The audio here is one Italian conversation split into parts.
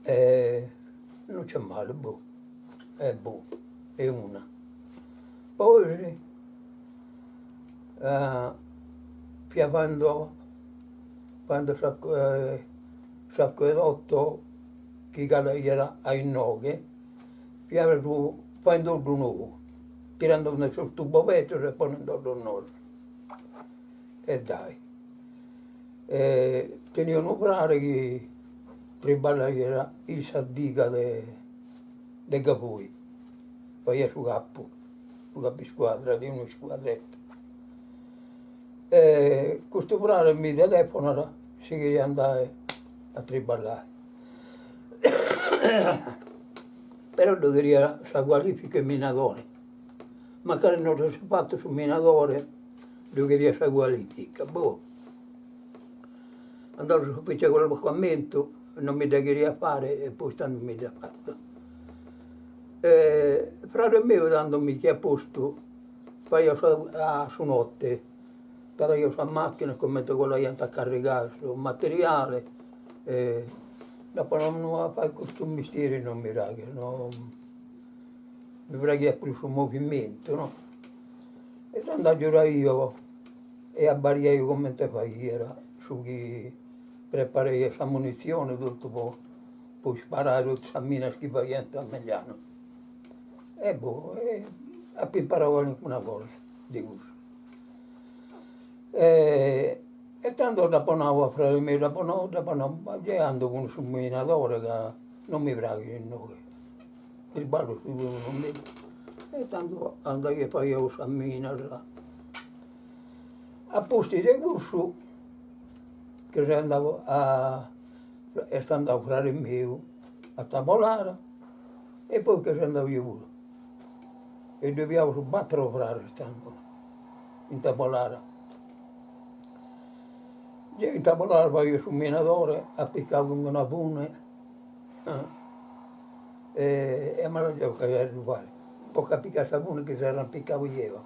non c'è male, boh, è una. Poi, quando s'acquedotto che era ai noghe, quando nuovo, tirando sul tubo vetro e ponendo nuovo. E dai. Tenia un operatore che treballava in Saddica de Capui, poi su capo di squadra, di una squadretta. Questo operatore mi telefona se queria andare a treballare. Però lui queria la qualifica minatore, ma che non si è fatto sul minatore, lui queria la qualifica. Boh. Andavo su fece quell'abbocamento, non mi da queria fare e poi non mi da fatto. Frate mio dandomi che a posto, poi su notte, stavo io sulla macchina come quella che a caricare sul materiale, dopo non fare questo mestiere non mi raga, no? Mi prega più sul movimento, no? E andavo a giurare io e a barriere come te fai era, su chi preparare la munizione, tutto poi sparare tutte le mine che facevano a Megliano. E boh, a imparare una cosa di questo. E tanto dopo andavo a fare me, dopo andavo con un subminatore che non mi piace il nome. Il ballo non mi. E tanto andavo a fare la mina. A posti di questo, che andavo a fare il mio, a tavolare, e poi che andavo io. E dobbiamo sbattere frare in tavolare. In tavolare poi io sul minatore, appiccavo una pune e me la devo fare. Poi appiccare la pune che si arrampicavo io,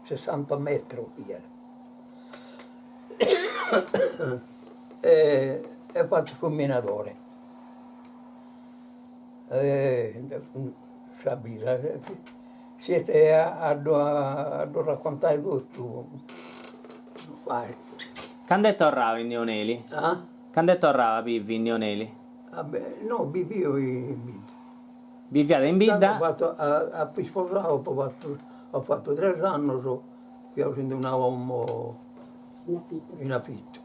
60 metri era. E ho fatto sul minatore. Sabina, siete a raccontare tutto. Quando tornava in Nioneli? Quando tornava vivi in Nioneli? No, vivevo in Bidda. Viviate in Bidda? A sposare, ho fatto 3 anni, io andavo in affitto.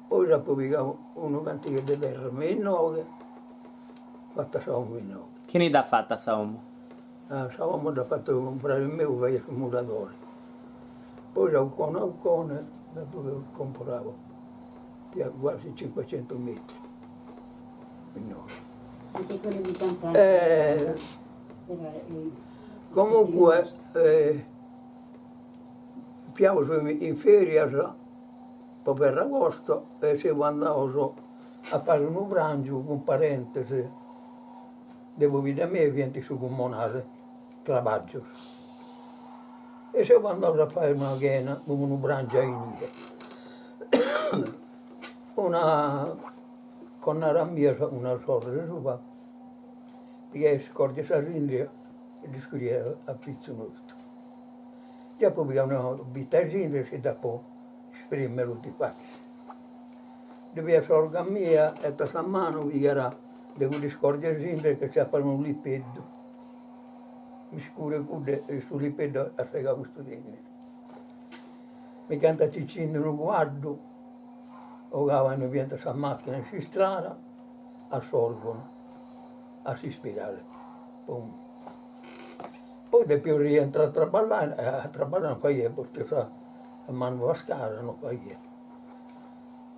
Poi dopo picavo una quantità di terra in nove, fatta Saumo in nove. Chi ne ha fatta Saumo? Saumo ha fatto comprare il mio per il muratore. Poi con Alcone, dopo che compravo quasi 500 metri in nove. Anche quello di Giancarlo. Comunque, piavo in ferie, poi per agosto, e se andavo a fare un brangio con parentesi, devo venire a me e vieni su comunale, Travaggio. E se andavo a fare una ghena, un brangio in Ide. Con una mia, una sorella di sua, che scorge la rindria e di scuola a pizzo nostro. E poi abbiamo visto la rindria e dopo sperimmelo di faccia. Doveva sorga mia e a mano vi era devo scorgere la rindria che c'è per un lipedo. Mi scure sul lipedo a segare questo dente. Mi canta Cicino lo guardo, o avevano via la macchina in strada, assorgono, a si ispirare. Poi dopo rientra a traballare non fai perché a mano vascara non fai.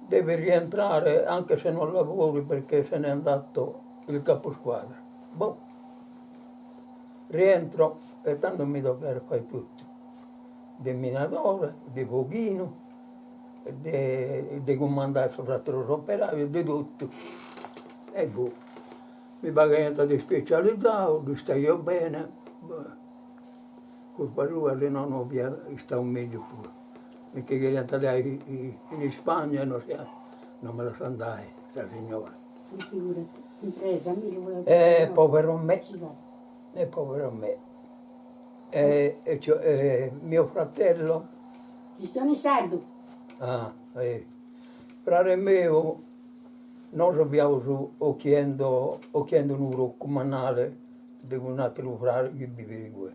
Deve rientrare anche se non lavori perché se n'è andato il caposquadra. Boh, rientro e tanto mi tocca fare tutto. Del minatore, di pochino, di comandare soprattutto l'operaio, di tutto. E boh, mi pagano di specializzato, lui sta io bene, colpa sua se no non sta meglio pure. Perché che andare in Spagna non me la sa andare, questa signora. Figurati, impresa, Povero me, povero me. Mio fratello, Ci sono in sardo. frate mio, noi abbiamo occhiendo un euro comunale di un altro frate che vive di qui.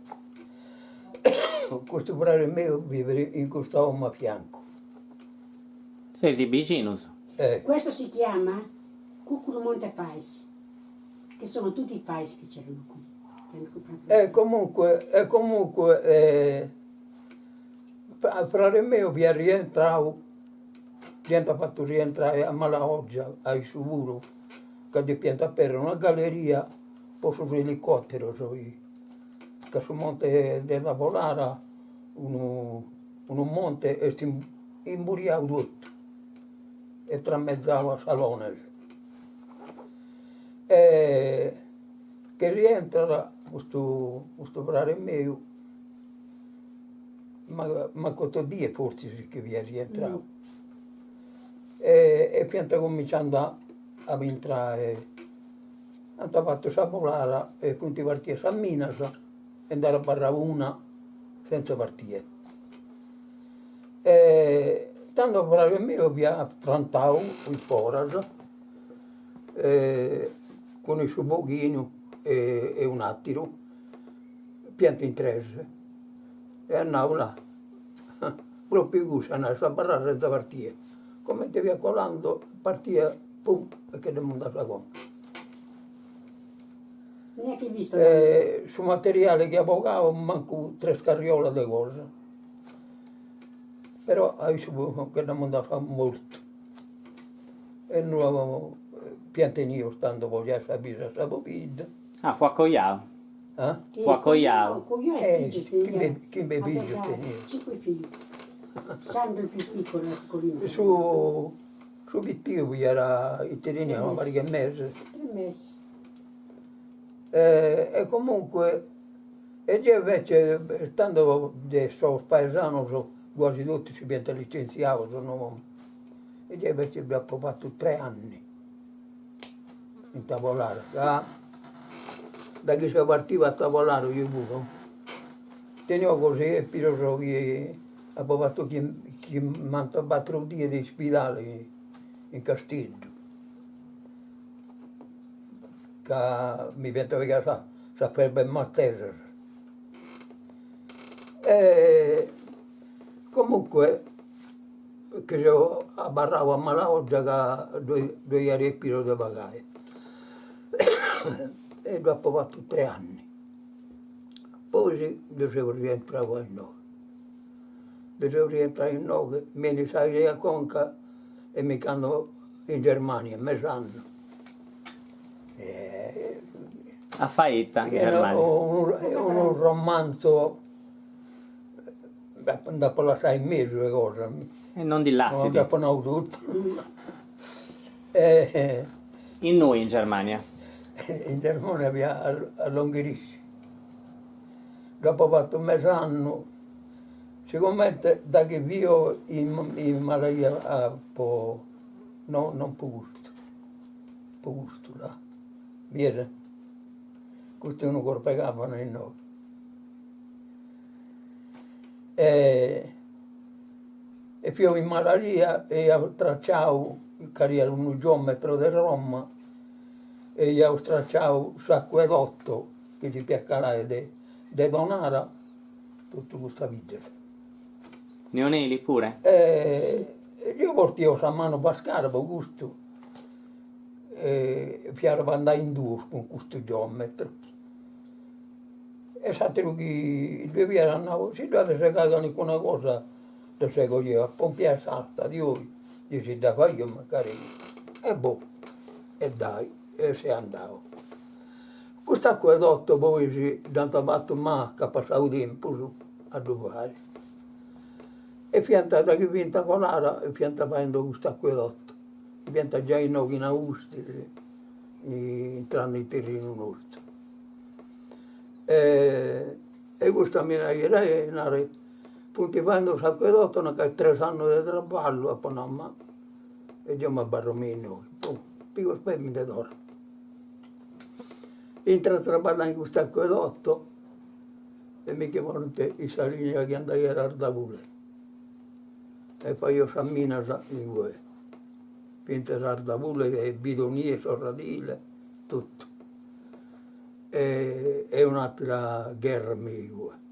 Questo frate mio vive in questo uomo a fianco. Siete vicini? Questo si chiama Cuculo Monte Pais, che sono tutti i pais che c'erano qui. Comunque, frate mio vi è rientrato fatto rientrare a Malahoggia, ai Suburo, che di pianta per una galleria, poi su elicottero, che su monte della Volara, un monte e si imburiava tutto, e tramezzava a Salone. Che rientra questo frate mio, ma questo dia forse che vi è rientrato. E pianta cominciando a entrare, hanno fatto Sapolara e punti partire a Minas e andare a barra una senza partire. Tanto frate mio vi ha plantato il forage con il suo bocchino e un attimo, pianta in trese, e andavo là, proprio così, andavo a barra senza partire. Come ti via colando, partia, pum, e che devo andare a conto. Neanche visto. Su materiale che avvocavo manco 3 scarriola di cose. Però adesso che devo andare a molto. E non piantenivo stando con gli sapere a bovida. Ah, fu accogliato. Fu accogliato. Chi mi figlio tenivo? 5 figli. Sandro il più piccolo, piccolino. Su Vittivo era il tenevano qualche mese. 3 mesi. E comunque, e io invece, stando sono paesano, quasi tutti si pianta licenziato, e io invece abbiamo fatto 3 anni in tavolare. Da che si partiva a tavolare io pure, tenevo così e poi che abbiamo fatto che mi hanno battuto un dia di ospedale in Castiglio. Che mi pensava che sarebbe martello. Comunque, che io abbarravo a Malahoggia che 2 anni e più di pagare. E dopo fatto 3 anni. Poi dovevo rientrare a noi. Dovevo rientrare in noi, mi ne sai a Conca e mi canno in Germania, mezz'anno. A Faetta, in Germania. Un romanzo, dopo la 6 mesi le cose. E non di là. Dopo non ho tutto. In noi in Germania. In Germania abbiamo a Longherissi. Dopo ho fatto mezz'anno, sicuramente da che vivo in Malaia non può gusto là. Vede? Questo è uno che pagavano in noi. E più in Malaria e ho tracciato, che era un geometro di Roma, e io ho tracciato l'acquedotto che ti piaccalai di Donara, tutta questa vita. Neoneli pure? Io portavo la mano pascare per gusto, e piano andare in due con questo geometro. E sapete che 2 via andavo, se dovete segare una cosa, lo seguo io, a pompiare salta di voi, dice dava io magari, e boh, e dai, e se andavo. Questo acquedotto poi si tanto fatto che passavo tempo a dovere. E piantata che vinta volare, e pianta facendo questo acquedotto. E pianta già in noi in Austria, entrando in terreno nostro. E questa mia era, punti facendo questo acquedotto, che 3 anni di traballo a Panama, e io mi barro noi. più femmine d'oro. Entra a lavorare in questo acquedotto e mi chiamano i salini che andai a Ardavule. E poi io cammino in voi. Pinta Ardavule, e bidonie, sorradile, tutto. E un'altra guerra mi gue.